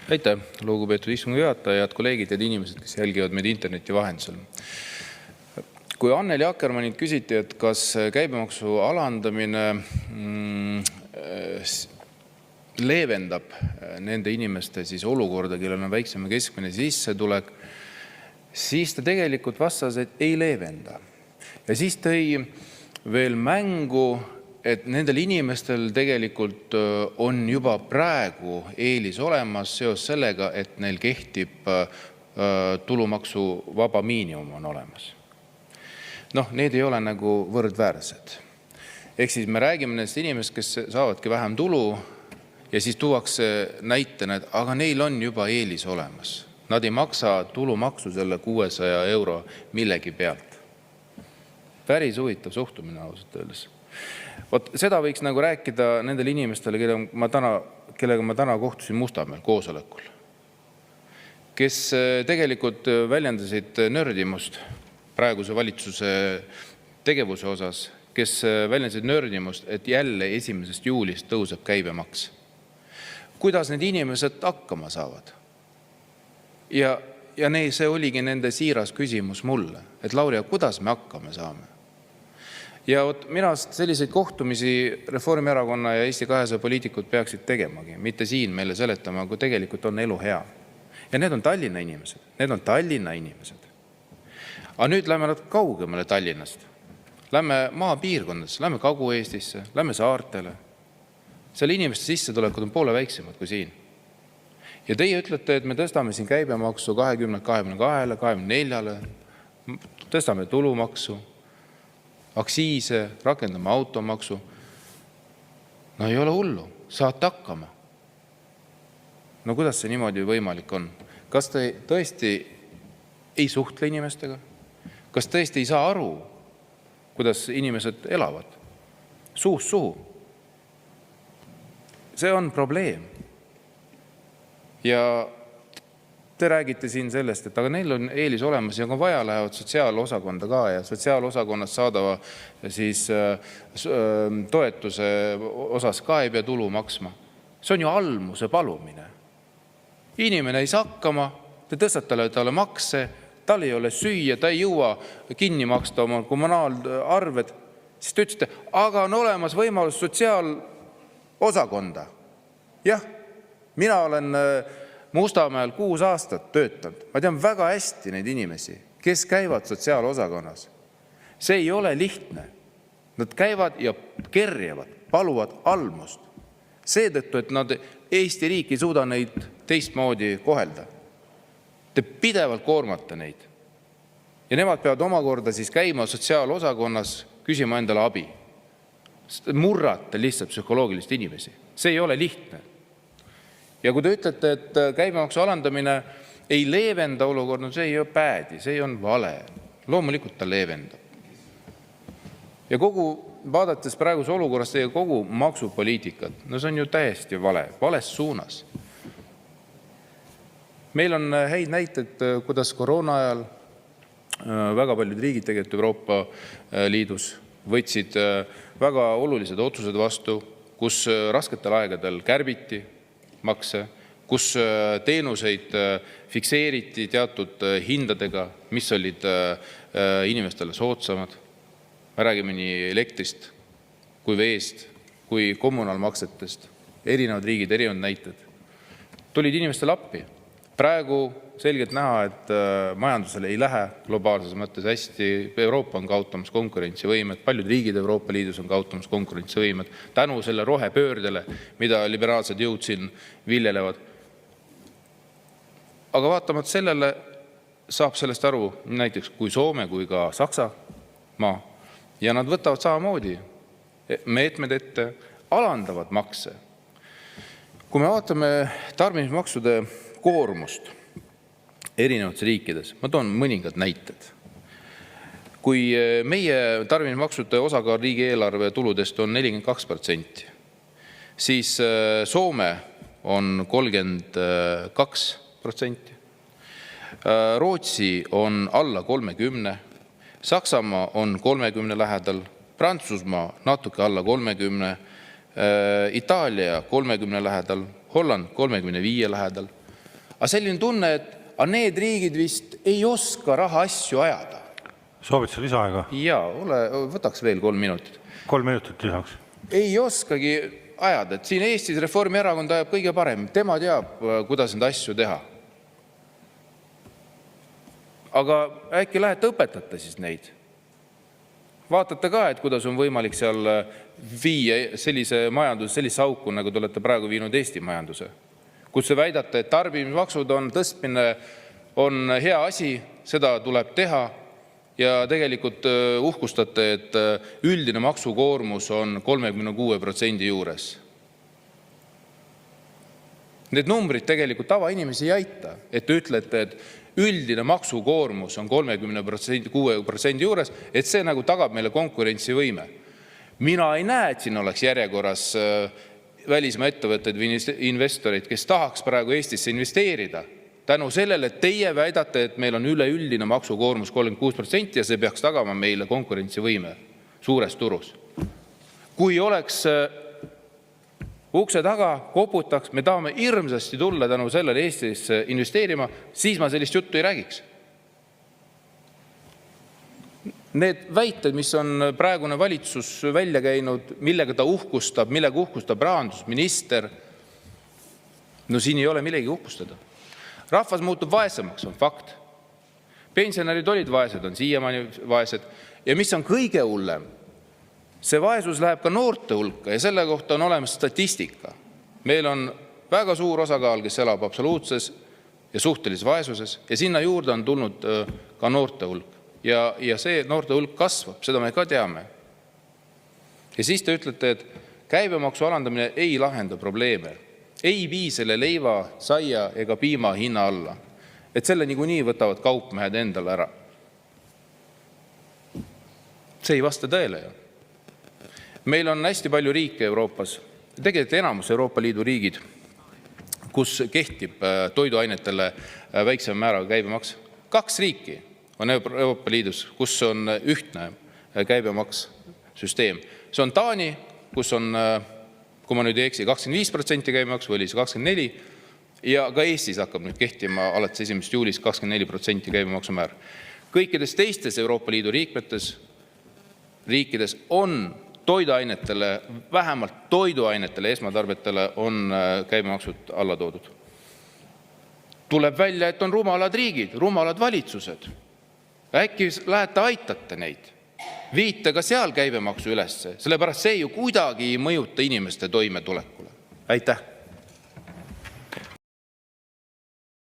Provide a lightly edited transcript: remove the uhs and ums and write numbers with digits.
Aitäh, lugupeetud istungi juhataja, head kolleegid, head inimesed, kes jälgivad meid interneti vahendusel. Kui Annely Akkermannilt küsiti, et kas käibemaksu alandamine leevendab nende inimeste olukorda, kellel on väiksem ja keskmine sissetulek, siis ta tegelikult vastas, et ei leevenda. Ja siis tõi veel mängu, et nendel inimestel tegelikult on juba praegu eelis olemas seos sellega, et neil kehtib tulumaksuvaba miinimum on olemas. Need ei ole nagu võrdväärsed. Ehk siis me räägime nendest inimest, kes saavadki vähem tulu ja siis tuuakse näitena, et aga neil on juba eelis olemas. Nad ei maksa tulumaksu selle 600 euro millegi pealt. Päris huvitav suhtumine ausalt öeldes. Seda võiks nagu rääkida nendele inimestele, kellega ma täna kohtusin Mustamäel koosolekul, kes tegelikult väljendasid nördimust praeguse valitsuse tegevuse osas, kes väljendasid nördimust, et jälle 1. juulist tõuseb käibemaks. Kuidas need inimesed hakkama saavad? Ja see oligi nende siiras küsimus mulle, et Lauri, kuidas me hakkama saame? Ja mina selliseid kohtumisi Reformierakonna ja Eesti 200 poliitikud peaksid tegemagi, mitte siin meile seletama, kui tegelikult on elu hea. Ja need on Tallinna inimesed. Aga nüüd lähme kaugemale Tallinnast. Lähme maapiirkondadesse, lähme Kagu-Eestisse, lähme saartele. Selle inimeste sissetulekud on poole väiksemad kui siin. Ja teie ütlete, et me tõstame siin käibemaksu 20, 22, 24, tõstame tulumaksu, aktsiise, rakendame automaksu. Ei ole hullu, saate hakkama. Kuidas see niimoodi võimalik on? Kas te tõesti ei suhtle inimestega? Kas tõesti ei saa aru, kuidas inimesed elavad? Suust suhu. See on probleem. Ja te räägite siin sellest, et aga neil on eelis olemas ja kui vaja, lähevad sotsiaalosakonda ka ja sotsiaalosakonnast saadava toetuse osas ka ei pea tulu maksma. See on ju almuse palumine. Inimene ei saa hakkama, te tõstate talle makse, tal ei ole süüa, ta ei jõua kinni maksta oma kommunaalarved. Siis te ütlete, aga on olemas võimalus sotsiaalosakonda. Jah, mina olen Mustamäel 6 aastat töötanud. Ma tean väga hästi neid inimesi, kes käivad sotsiaalosakonnas. See ei ole lihtne. Nad käivad ja kerjavad, paluvad almust. Seetõttu, et nad Eesti riik ei suuda neid teistmoodi kohelda. Te pidevalt koormate neid. Ja nemad peavad omakorda siis käima sotsiaalosakonnas küsima endale abi. Murrate lihtsalt psühholoogilist inimesi. See ei ole lihtne. Ja kui te ütlete, et käibemaksu alandamine ei leevenda olukorda, see ei ole päädi, see on vale. Loomulikult ta leevendab. Ja vaadates praeguse olukorrast teie kogu maksupoliitikat, see on ju täiesti vales suunas. Meil on häid näiteid, kuidas koroona ajal väga paljud riigid tegelikult Euroopa Liidus võtsid väga olulised otsused vastu, kus rasketel aegadel kärbiti makse, kus teenuseid fikseeriti teatud hindadega, mis olid inimestele soodsamad. Me räägime nii elektrist, kui veest, kui kommunaalmaksetest. Erinevad riigid, erinevad näited. Tulid inimestele appi. Praegu selgelt näha, et majandusele ei lähe globaalses mõttes hästi. Euroopa on kaotamas konkurentsivõimet, paljud riigid Euroopa Liidus on kaotamas konkurentsivõimet tänu selle rohepöördele, mida liberaalsed jõud siin viljelevad. Aga vaatamata sellele saab sellest aru näiteks kui Soome kui ka Saksamaa ja nad võtavad samamoodi meetmed ette, alandavad makse. Kui me vaatame tarbimismaksude koormust erinevates riikides, ma toon mõningad näited. Kui meie tarbimismaksude osakaal riigieelarve tuludest on 42%, siis Soome on 32%, Rootsi on alla 30%, Saksamaa on 30% lähedal, Prantsusmaa natuke alla 30%, Itaalia 30% lähedal, Holland 35% lähedal. Aga selline tunne, et need riigid vist ei oska raha asju ajada. Soovid sa lisaaega? Jaa, võtaks veel 3 minutit. 3 minutit lisaks. Ei oskagi ajada, et siin Eestis Reformierakond ajab kõige parem. Tema teab, kuidas neid asju teha. Aga äkki lähete õpetate siis neid? Vaatate ka, et kuidas on võimalik seal viia sellise majanduse, sellise auku, nagu te olete praegu viinud Eesti majanduse. Kus te väidate, et tarbimismaksud on tõstmine on hea asi, seda tuleb teha ja tegelikult uhkustate, et üldine maksukoormus on 36% juures. Need numbrid tegelikult tavainimesi ei aita, et te ütlete, et üldine maksukoormus on 36% juures, et see nagu tagab meile konkurentsivõime. Mina ei näe, et siin oleks järjekorras välismaa ettevõtted või investorid, kes tahaks praegu Eestisse investeerida. Tänu sellele, et teie väidate, et meil on üleüldine maksukoormus 36% ja see peaks tagama meile konkurentsivõime suures turus. Kui oleks ukse taga, koputaks, me tahame hirmsasti tulla tänu sellele Eestisse investeerima, siis ma sellist juttu ei räägiks. Need väited, mis on praegune valitsus välja käinud, millega uhkustab rahandusminister, no siin ei ole millegi uhkustada. Rahvas muutub vaesemaks, on fakt. Pensionärid olid vaesed, on siiamaani vaesed. Ja mis on kõige hullem, see vaesus läheb ka noorte hulka ja selle kohta on olemas statistika. Meil on väga suur osakaal, kes elab absoluutses ja suhtelises vaesuses ja sinna juurde on tulnud ka noorte hulk. Ja see noorte hulk kasvab, seda me ka teame. Ja siis te ütlete, et käibemaksu alandamine ei lahenda probleeme. Ei vii selle leiva, saia ega piima hinna alla. Et selle niikuinii võtavad kaupmehed endale ära. See ei vasta tõele ju. Meil on hästi palju riike Euroopas, tegelikult enamus Euroopa Liidu riigid, kus kehtib toiduainetele väiksema määraga käibemaks. 2 riiki on Euroopa Liidus, kus on ühtne käibemakssüsteem. See on Taani, kus on, kui ma nüüd ei eksi, 25% käibemaks või oli see 24%, ja ka Eestis hakkab nüüd kehtima alates 1. juulist 24% käibemaksumäär. Kõikides teistes Euroopa Liidu riikides on toiduainetele, vähemalt toiduainetele, esmatarbetele on käibemaksud alla toodud. Tuleb välja, et on rumalad riigid, rumalad valitsused. Äkki lähete aitate neid. Viite ka seal käibemaksu ülesse, sellepärast see ju kuidagi ei mõjuta inimeste toimetulekule. Aitäh!